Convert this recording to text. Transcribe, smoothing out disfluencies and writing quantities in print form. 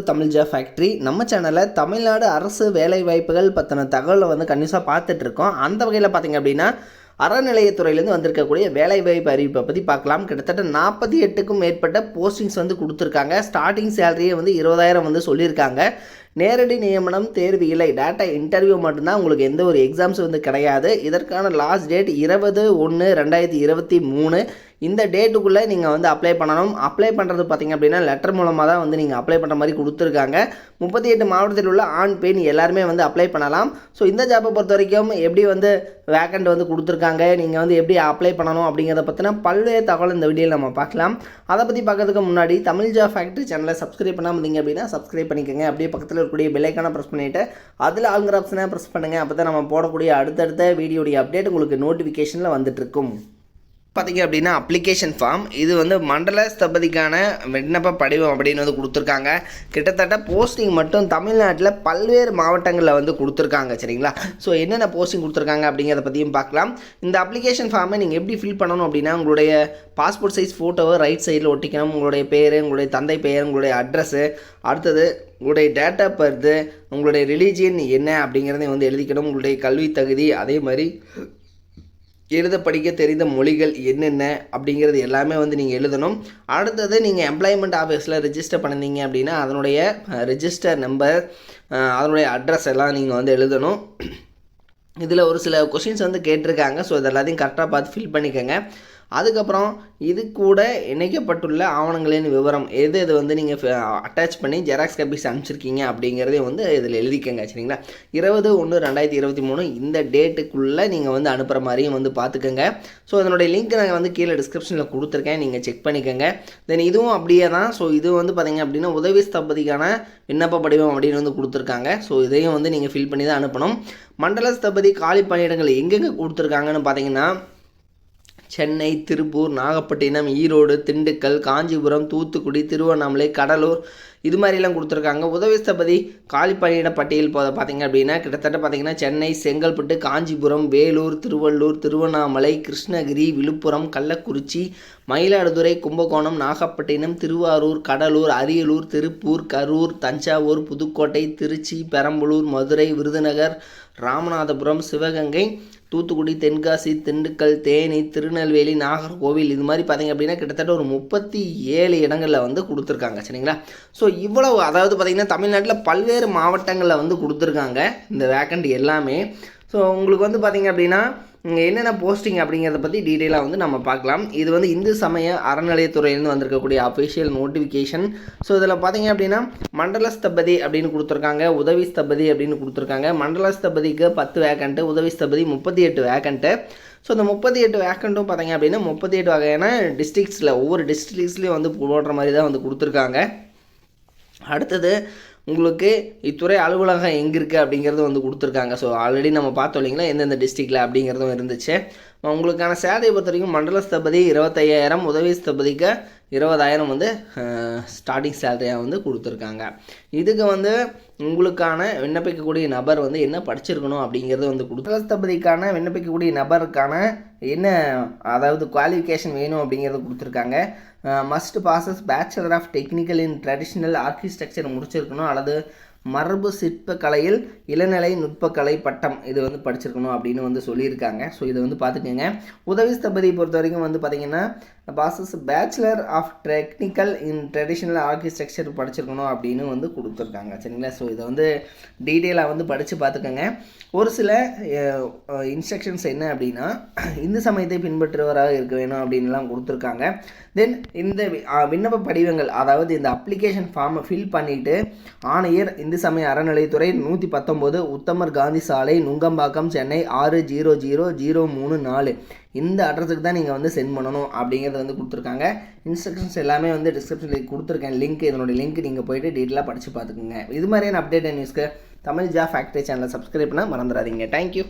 Tamil job factory நம்ம சேனலில் தமிழ்நாடு அரசு வேலைவாய்ப்புகள் பற்றின தகவலை வந்து கண்டிப்பாக பார்த்துட்ருக்கோம். அந்த வகையில் பார்த்திங்க அப்படின்னா அறநிலையத்துறையிலேருந்து வந்திருக்கக்கூடிய வேலைவாய்ப்பு அறிவிப்பை பற்றி பார்க்கலாம். கிட்டத்தட்ட 48க்கும் மேற்பட்ட போஸ்டிங்ஸ் வந்து கொடுத்துருக்காங்க. ஸ்டார்டிங் சேலரியே வந்து 20,000 வந்து சொல்லியிருக்காங்க. நேரடி நியமனம் தேர்வு இல்லை, டேட்டா இன்டர்வியூ மட்டும்தான், உங்களுக்கு எந்த ஒரு எக்ஸாம்ஸ் வந்து கிடையாது. இதற்கான லாஸ்ட் டேட் 20/1/2023. இந்த டேட்டுக்குள்ளே நீங்கள் வந்து அப்ளை பண்ணணும். அப்ளை பண்ணுறது பார்த்திங்க அப்படின்னா லெட்டர் மூலமாக தான் வந்து நீங்கள் அப்ளை பண்ணுற மாதிரி கொடுத்துருக்காங்க. 38 மாவட்டத்தில் உள்ள ஆண் பெண் எல்லாருமே வந்து அப்ளை பண்ணலாம். ஸோ இந்த ஜாப்பை பொறுத்த வரைக்கும் எப்படி வந்து வேக்கண்ட் வந்து கொடுத்துருக்காங்க, நீங்கள் வந்து எப்படி அப்ளை பண்ணணும் அப்படிங்கிறத பற்றின பல்வேறு தகவல் இந்த வீடியோவில் நம்ம பார்க்கலாம். அதை பற்றி பார்க்கறதுக்கு முன்னாடி தமிழ் ஜாப் ஃபேக்ட்ரி சேனலை சப்ஸ்கிரைப் பண்ணாமல் இருந்தீங்க அப்படின்னா சப்ஸ்கிரைப் பண்ணிக்கோங்க. அப்படியே பக்கத்தில் இருக்கக்கூடிய பெல் ஐக்கானை ப்ரெஸ் பண்ணிவிட்டு அதில் ஆளுங்கிற ஆப்ஷனை ப்ரெஸ் பண்ணுங்கள். அப்போ தான் நம்ம போடக்கூடிய அடுத்தடுத்த வீடியோடைய அப்டேட் உங்களுக்கு நோட்டிஃபிகேஷனில் வந்துட்டுருக்கும். பார்த்திங்க அப்படின்னா அப்ளிகேஷன் ஃபார்ம் இது வந்து மண்டல ஸ்தபதிக்கான விண்ணப்ப படிவம் அப்படின்னு வந்து கொடுத்துருக்காங்க. கிட்டத்தட்ட போஸ்டிங் மட்டும் தமிழ்நாட்டில் பல்வேறு மாவட்டங்களில் வந்து கொடுத்துருக்காங்க. சரிங்களா? ஸோ என்னென்ன போஸ்டிங் கொடுத்துருக்காங்க அப்படிங்கிறத பற்றியும் பார்க்கலாம். இந்த அப்ளிகேஷன் ஃபார்மை நீங்கள் எப்படி ஃபில் பண்ணணும் அப்படின்னா உங்களுடைய பாஸ்போர்ட் சைஸ் ஃபோட்டோவை ரைட் சைடில் ஒட்டிக்கணும். உங்களுடைய பேர், உங்களுடைய தந்தை பெயர், உங்களுடைய அட்ரஸ்ஸு, அடுத்தது உங்களுடைய டேட் ஆஃப் பர்த்து, உங்களுடைய ரிலீஜியன் என்ன அப்படிங்கிறதையும் வந்து எழுதிக்கணும். உங்களுடைய கல்வி தகுதி, அதே மாதிரி எழுத படிக்க தெரிந்த மொழிகள் என்னென்ன அப்படிங்கிறது எல்லாமே வந்து நீங்கள் எழுதணும். அடுத்தது நீங்கள் எம்ப்ளாய்மெண்ட் ஆஃபீஸில் ரிஜிஸ்டர் பண்ணிங்க அப்படின்னா அதனுடைய ரிஜிஸ்டர் நம்பர், அதனுடைய அட்ரஸ் எல்லாம் நீங்கள் வந்து எழுதணும். இதில் ஒரு சில கொஷின்ஸ் வந்து கேட்டிருக்காங்க. ஸோ இது எல்லாத்தையும் கரெக்டாக பார்த்து ஃபில் பண்ணிக்கோங்க. அதுக்கப்புறம் இது கூட இணைக்கப்பட்டுள்ள ஆவணங்களின் விவரம் எது வந்து நீங்கள் அட்டாச் பண்ணி ஜெராக்ஸ் காப்பீஸ் அனுப்பிச்சிருக்கீங்க அப்படிங்கிறதையும் வந்து இதில் எழுதிக்கங்க. சரிங்களா? 20/1/2023 இந்த டேட்டுக்குள்ளே நீங்கள் வந்து அனுப்புகிற மாதிரியும் வந்து பார்த்துக்கோங்க. ஸோ அதனுடைய லிங்க் நாங்கள் வந்து கீழே டிஸ்கிரிப்ஷனில் கொடுத்துருக்கேன், நீங்கள் செக் பண்ணிக்கோங்க. தென் இதுவும் அப்படியே தான். ஸோ இது வந்து பார்த்திங்க அப்படின்னா உதவி ஸ்தபதிக்கான விண்ணப்ப படிவம் அப்படின்னு வந்து கொடுத்துருக்காங்க. ஸோ இதையும் வந்து நீங்கள் ஃபில் பண்ணி தான் அனுப்பணும். மண்டல ஸ்தபதி காலி பணியிடங்கள் எங்கெங்கே கொடுத்துருக்காங்கன்னு பார்த்தீங்கன்னா சென்னை, திருப்பூர், நாகப்பட்டினம், ஈரோடு, திண்டுக்கல், காஞ்சிபுரம், தூத்துக்குடி, திருவண்ணாமலை, கடலூர் இது மாதிரிலாம் கொடுத்துருக்காங்க. உதவி ஸ்தபதி காலி பணியிட பட்டியல் பார்த்திங்க அப்படின்னா கிட்டத்தட்ட பார்த்திங்கன்னா சென்னை, செங்கல்பட்டு, காஞ்சிபுரம், வேலூர், திருவள்ளூர், திருவண்ணாமலை, கிருஷ்ணகிரி, விழுப்புரம், கள்ளக்குறிச்சி, மயிலாடுதுறை, கும்பகோணம், நாகப்பட்டினம், திருவாரூர், கடலூர், அரியலூர், திருப்பூர், கரூர், தஞ்சாவூர், புதுக்கோட்டை, திருச்சி, பெரம்பலூர், மதுரை, விருதுநகர், ராமநாதபுரம், சிவகங்கை, தூத்துக்குடி, தென்காசி, திண்டுக்கல், தேனி, திருநெல்வேலி, நாகர்கோவில் இது மாதிரி பார்த்திங்க அப்படின்னா கிட்டத்தட்ட ஒரு 37 இடங்களில் வந்து கொடுத்துருக்காங்க. சரிங்களா? ஸோ இவ்வளவு, அதாவது பார்த்திங்கன்னா தமிழ்நாட்டில் பல்வேறு மாவட்டங்களில் வந்து கொடுத்துருக்காங்க இந்த வேக்கண்ட் எல்லாமே. ஸோ உங்களுக்கு வந்து பார்த்திங்க அப்படின்னா இங்கே என்னென்ன போஸ்டிங் அப்படிங்கிறத பற்றி டீட்டெயிலாக வந்து நம்ம பார்க்கலாம். இது வந்து இந்து சமய அறநிலையத்துறையிலேருந்து வந்திருக்கக்கூடிய அஃபிஷியல் நோட்டிஃபிகேஷன். ஸோ இதில் பார்த்திங்க அப்படின்னா மண்டல ஸ்தபதி அப்படின்னு கொடுத்துருக்காங்க, உதவி ஸ்தபதி அப்படின்னு கொடுத்துருக்காங்க. மண்டல ஸ்தபதிக்கு 10 வேக்கண்ட்டு, உதவி ஸ்தபதி 38 வேக்கண்ட்டு. ஸோ இந்த 38 வேக்கண்ட்டும் பார்த்திங்க அப்படின்னா 38 வகையான டிஸ்ட்ரிக்ஸில் ஒவ்வொரு டிஸ்ட்ரிக்ஸ்லேயும் வந்து போடுற மாதிரி தான் வந்து கொடுத்துருக்காங்க. அடுத்தது உங்களுக்கு இத்துறை அலுவலகம் எங்கே இருக்குது அப்படிங்கிறது வந்து கொடுத்துருக்காங்க. ஸோ ஆல்ரெடி நம்ம பார்த்தோம் இல்லைங்களா எந்தெந்த டிஸ்ட்ரிக்டில் அப்படிங்கிறதும் இருந்துச்சு. உங்களுக்கான சேலரியை பொறுத்த வரைக்கும் மண்டல ஸ்தபதி 25,000, உதவி ஸ்தபதிக்கு 20,000 வந்து ஸ்டார்டிங் சேலரியாக வந்து கொடுத்துருக்காங்க. இதுக்கு வந்து உங்களுக்கான விண்ணப்பிக்கக்கூடிய நபர் வந்து என்ன படிச்சிருக்கணும் அப்படிங்கிறது வந்து மண்டல ஸ்தபதிக்கான விண்ணப்பிக்கக்கூடிய நபருக்கான என்ன, அதாவது குவாலிஃபிகேஷன் வேணும் அப்படிங்கிறத கொடுத்துருக்காங்க. Must passes bachelor of technical in traditional architecture முடிச்சிருக்கணும், அல்லது மரபு சிற்பக்கலையில் இளநிலை நுட்பக்கலை பட்டம் இது வந்து படிச்சிருக்கணும் அப்படின்னு வந்து சொல்லியிருக்காங்க. ஸோ இதை வந்து பார்த்துக்கோங்க. உதவி ஸ்தபதி பொறுத்த வரைக்கும் வந்து பார்த்திங்கன்னா passes bachelor of technical in traditional architecture படிச்சிருக்கணும் அப்படின்னு வந்து கொடுத்துருக்காங்க. சரிங்களா? ஸோ இதை வந்து டீட்டெயிலாக வந்து படித்து பார்த்துக்கோங்க. ஒரு சில இன்ஸ்ட்ரக்ஷன்ஸ் என்ன அப்படின்னா இந்து சமயத்தை பின்பற்றுவராக இருக்க வேணும் அப்படின்லாம் கொடுத்துருக்காங்க. தென் இந்த விண்ணப்ப படிவங்கள், அதாவது இந்த அப்ளிகேஷன் ஃபார்மை ஃபில் பண்ணிவிட்டு ஆணையர் இந்து சமய அறநிலையத்துறை 119 உத்தமர் காந்தி சாலை, நுங்கம்பாக்கம், சென்னை 600034 இந்த அட்ரஸுக்கு தான் நீங்கள் வந்து சென்ட் பண்ணணும் அப்படிங்கிறத வந்து கொடுத்துருக்காங்க. இன்ஸ்ட்ரக்ஷன்ஸ் எல்லாமே வந்து டிஸ்கிரிப்ஷனில் கொடுத்துருக்கேன் லிங்க். இதனுடைய லிங்க் நீங்கள் போய்ட்டு டீட்டெயிலாக படித்து பார்த்துக்குங்க. இது மாதிரியான அப்டேட் நியூஸ்க்கு தமிழ் ஜாப் ஃபேக்ட்ரி சேனலை சப்ஸ்கிரைப் பண்ண மறந்துடாதீங்க. தேங்க்யூ.